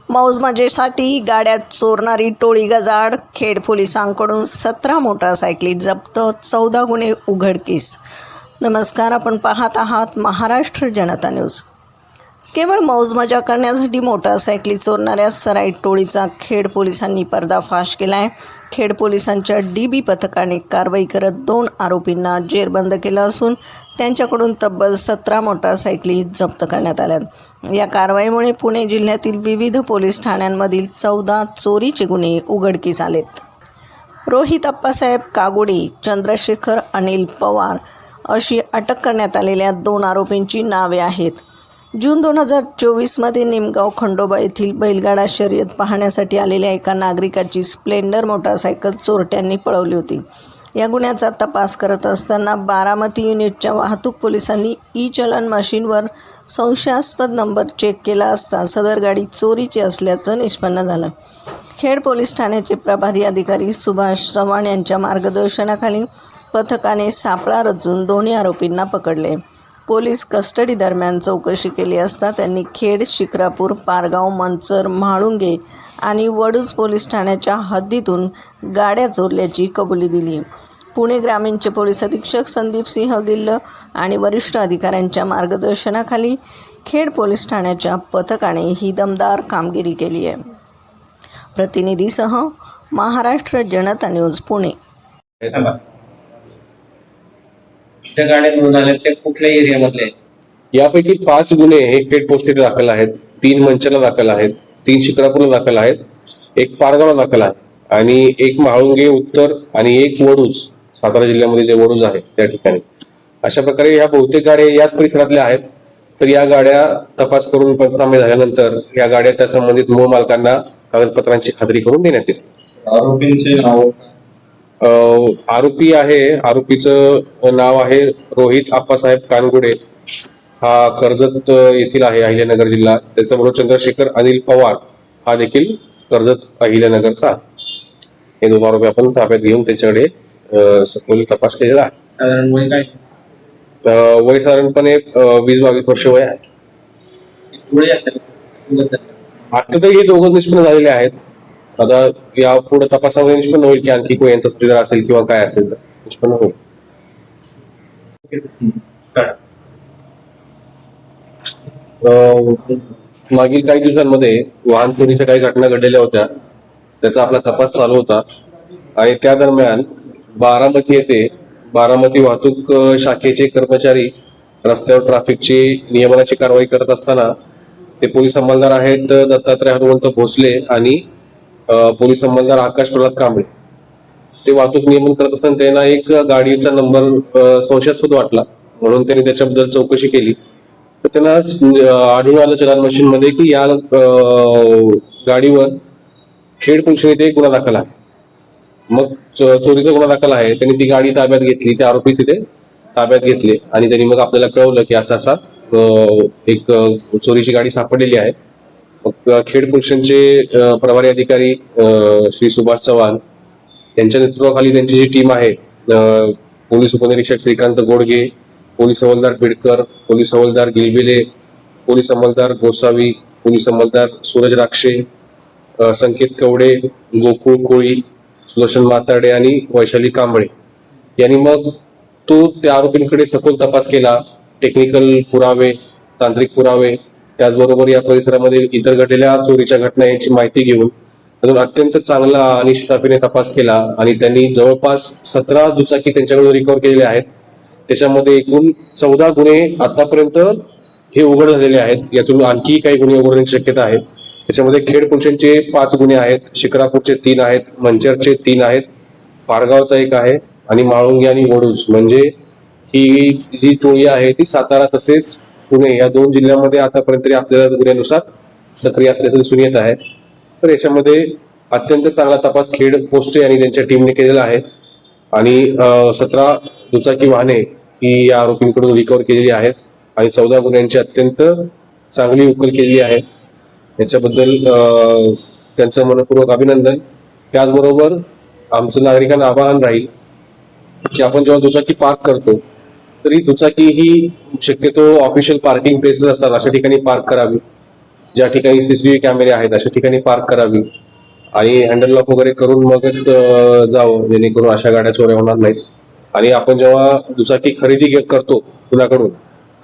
मौजमजेसाठी गाड्यात चोरणारी टोळी गजाआड, खेड पोलिसांकडून 17 मोटारसायकली जप्त, 14 गुन्हे उघडकीस. नमस्कार, आपण पाहत आहात महाराष्ट्र जनता न्यूज. केवळ मौजमजा करण्यासाठी मोटारसायकली चोरणाऱ्या सराईत टोळीचा खेड पोलिसांनी पर्दाफाश केला आहे. खेड पोलिसांच्या DB पथकाने कारवाई करत 2 आरोपींना जेरबंद केलं असून त्यांच्याकडून तब्बल 17 मोटारसायकली जप्त करण्यात आल्या. या कारवाईमुळे पुणे जिल्ह्यातील विविध पोलीस ठाण्यांमधील 14 चोरीचे गुन्हे उघडकीस आलेत. रोहित अप्पासाहेब कागुडे, चंद्रशेखर अनिल पवार अशी अटक करण्यात आलेल्या 2 आरोपींची नावे आहेत. जून 2024मध्ये निमगाव खंडोबा येथील बैलगाडा शर्यत पाहण्यासाठी आलेल्या एका नागरिकाची स्प्लेंडर मोटारसायकल चोरट्यांनी पळवली होती. या गुन्ह्याचा तपास करत असताना बारामती युनिटच्या वाहतूक पोलिसांनी ई-चलन मशीनवर संशयास्पद नंबर चेक केला असता सदर गाडी चोरीची असल्याचं निष्पन्न झालं. खेड पोलीस ठाण्याचे प्रभारी अधिकारी सुभाष चव्हाण यांच्या मार्गदर्शनाखाली पथकाने सापळा रचून दोन्ही आरोपींना पकडले. पोलीस कस्टडी दरम्यान चौकशी केली असता त्यांनी खेड, शिक्रापूर, पारगाव, मंचर, म्हाळुंगे आणि वडूज पोलीस ठाण्याच्या हद्दीतून गाड्या चोरल्याची कबुली दिली. पुणे ग्रामीणचे पोलीस अधीक्षक संदीप सिंह गिल्ल आणि वरिष्ठ अधिकाऱ्यांच्या मार्गदर्शनाखाली खेड पोलीस ठाण्याच्या पथकाने ही दमदार कामगिरी केली आहे. प्रतिनिधीसह महाराष्ट्र जनता न्यूज, पुणे. त्या गाड्या मिळून आल्या त्या कुठल्या एरियामधले? यापैकी 5 गुन्हे हे खेड पोस्टेला दाखल आहेत, 3 मंचरला दाखल आहेत, 3 शिक्रापूरला दाखल आहेत, 1 पारगावला दाखल आहे आणि 1 म्हाळुंगे उत्तर आणि 1 वडूज, सातारा जिल्ह्यामध्ये जे वडूज आहे त्या ठिकाणी. अशा प्रकारे ह्या बहुतेक गाड्या याच परिसरातल्या आहेत. तर या गाड्या तपास करून पंचनामे झाल्यानंतर या गाड्या त्या संबंधित मूळ मालकांना कागदपत्रांची खात्री करून देण्यात येईल. आरोपींचे नाव? आरोपीचं नाव आहे रोहित अप्पासाहेब कानगुडे. हा कर्जत येथील आहे, अहिल्यानगर जिल्हा. त्याच्याबरोबर चंद्रशेखर अनिल पवार हा देखील कर्जत अहिल्यानगरचा. हे 2 आरोपी आपण ताब्यात घेऊन त्याच्याकडे सखोल तपास केलेला आहे. साधारण वय काय? वय साधारणपणे 20-22 वर्ष वय आहे. पुढे असेल आता तरी हे दोघं निष्पन्न झालेले आहेत. आता या पुढे तपासामध्ये निष्पन्न होईल की आणखी कोणी यांचा स्प्लेंडर असेल किंवा काय असेल तर निष्पन्न होईल. मागील काही दिवसांमध्ये वाहन चोरीच्या काही घटना घडलेल्या होत्या. त्याचा आपला तपास चालू होता आणि त्या दरम्यान बारामती येथे बारामती वाहतूक शाखेचे कर्मचारी रस्त्यावर ट्रॅफिकची नियमनाची कारवाई करत असताना ते पोलीस अंमलदार आहेत दत्तात्रय हनुमंत भोसले आणि पोलीस अंमलदार आकाश प्रल्हाद कांबळे. ते वाहतूक नियमन करत असताना त्यांना एक गाडीचा नंबर संशयास्पद वाटला म्हणून त्यांनी त्याच्याबद्दल चौकशी केली. तर त्यांना आढळून आलं चलन मशीन मध्ये की या गाडीवर खेड पोलीस ठाण्यात एक गुन्हा दाखल आहे. मग चोरीचा गुन्हा दाखल आहे. त्यांनी ती गाडी ताब्यात घेतली, ते आरोपी तिथे ताब्यात घेतले आणि त्यांनी मग आपल्याला कळवलं की असा एक चोरीची गाडी सापडलेली आहे. खेड पोलिसांचे प्रभारी अधिकारी श्री सुभाष चव्हाण यांच्या नेतृत्वाखाली त्यांची जी टीम आहे, पोलीस उपनिरीक्षक श्रीकांत गोडगे, पोलीस हवालदार बिडकर, पोलीस हवालदार गिलबिले, पोलीस अंमलदार गोसावी, पोलीस अंमलदार सूरज राक्षे, संकेत कवडे, गोकुळ कोळी, सुदर्शन माताडे आणि वैशाली कांबळे यांनी मग त्या आरोपींकडे सखोल तपास केला. टेक्निकल पुरावे, तांत्रिक पुरावे, त्याचबरोबर या परिसरामध्ये इतर घडलेल्या चोरीच्या घटना यांची माहिती घेऊन अजून अत्यंत चांगला आणि शिस्तीने तपास केला आणि त्यांनी जवळपास 17 दुचाकी त्यांच्याकडून रिकव्हर केलेले आहेत. त्याच्यामध्ये एकूण 14 गुन्हे आतापर्यंत हे उघड झालेले आहेत. यातून आणखी काही गुन्हे उघडण्याची शक्यता आहे. त्याच्यामध्ये खेड पोलिसांचे 5 गुन्हे आहेत, शिक्रापूरचे 3 आहेत, मंचरचे 3 आहेत, पारगावचा 1 आहे आणि म्हाळुंगे आणि वडूज म्हणजे ही जी टोळी आहे ती सातारा तसेच पुणे या 2 जिल्ह्यांमध्ये आतापर्यंत आपल्याला गुन्ह्यानुसार सक्रिय असल्याचं दिसून येत आहे. तर याच्यामध्ये अत्यंत चांगला तपास खेड पोस्टे आणि त्यांच्या टीमने केलेला आहे आणि 17 दुचाकी वाहने ही या आरोपींकडून रिकव्हर केलेली आहेत आणि 14 गुन्ह्यांची अत्यंत चांगली उकल केलेली आहे. याच्याबद्दल त्यांचं मनपूर्वक अभिनंदन. त्याचबरोबर आमचं नागरिकांना आवाहन राहील की आपण जेव्हा दुचाकी पार्क करतो तरी दुचाकी ही शक्यतो ऑफिशियल पार्किंग प्लेसेस असतात अशा ठिकाणी पार्क करावी. ज्या ठिकाणी सीसीटीव्ही कॅमेरे आहेत अशा ठिकाणी पार्क करावी आणि हँडल लॉक वगैरे करून मगच जावं, जेणेकरून अशा गाड्या चोऱ्या होणार नाहीत. आणि आपण जेव्हा दुचाकी खरेदी करतो कुणाकडून,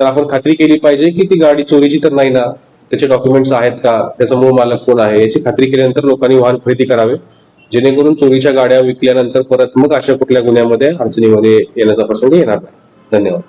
तर आपण खात्री केली पाहिजे की ती गाडी चोरीची तर नाही ना, त्याचे डॉक्युमेंट्स आहेत का, त्याचा मूळ मालक कोण आहे याची खात्री केल्यानंतर लोकांनी वाहन खरेदी करावे, जेणेकरून चोरीच्या गाड्या विकल्यानंतर परत मग अशा कुठल्या गुन्ह्यामध्ये अडचणीमध्ये येण्याचा प्रसंग येणार नाही. धन्यवाद.